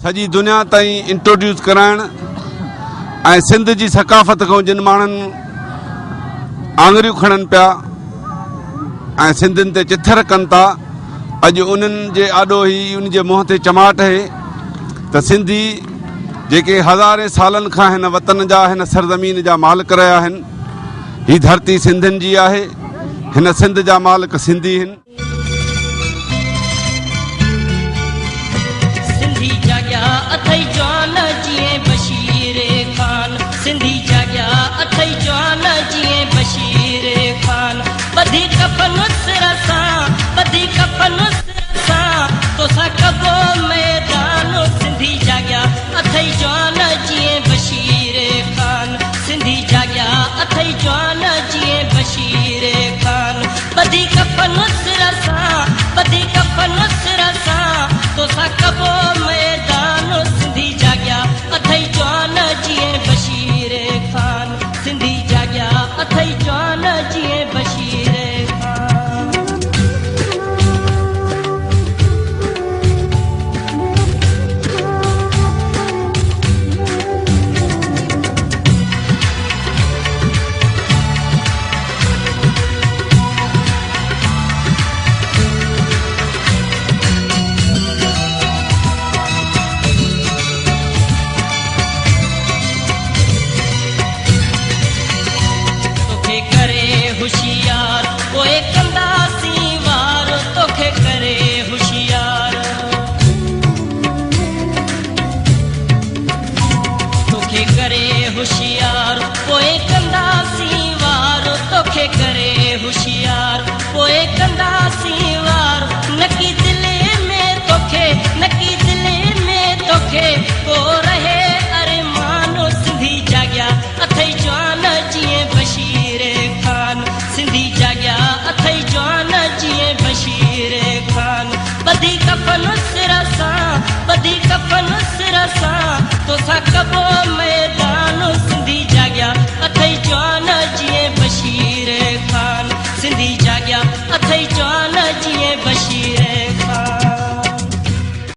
सॼी दुनिया ताईं इंट्रोड्यूस कराइण ऐं सिंध जी सकाफ़त खां जिन माण्हुनि आङुरियूं खणनि पिया ऐं सिंधियुनि ते चिथर कनि था, अॼु उन्हनि जे आॾो ई उन जे मुंहं ते चमाट आहे त सिंधी जेके हज़ारे सालनि खां हिन वतन जा हिन सरज़मीन जा मालिक रहिया आहिनि, हीअ धरती सिंधियुनि जी आहे, हिन सिंध जा मालिक सिंधी आहिनि। सिंधी जाॻिया अथई जवान जीअं बशीर ख़ान, सिंधी जाॻिया अथई जवान जीअं बशीर ख़ान, ॿधी कफ़न सिर सां, ॿधी कफ़न सिर सां तोसां कबो मैदान। सिंधी जाॻिया अथई जवान जीअं बशीर ख़ान, सिंधी जाॻिया अथई जवान जीअं बशीर ख़ान, ॿधी कफ़न सिर सां, ॿधी कफ़न सिर सां तोसां कबो मैदान। सिंधी जाॻिया अथई जवान जीअं बशीर ख़ान, सिंधी जाॻिया अथई जवान जीअं बशीर ख़ान। होशियार पोइ कंदासीं वार, तोखे करे होशियार, तोखे करे होशियार पोइ कंदासीं वार, तोखे करे होशियार पोइ कंदासीं वार। नकी दिले में तोखे, नकी दिले में तोखे को रहे अरमान। सिंधी जाॻिया अथई जवान जीअं बशीर ख़ान, सिंधी जाॻिया अथई जवान जीअं बशीर ख़ान, ॿधी कफ़न सिर सां, ॿधी कफ़न सिर सां तोसां कबो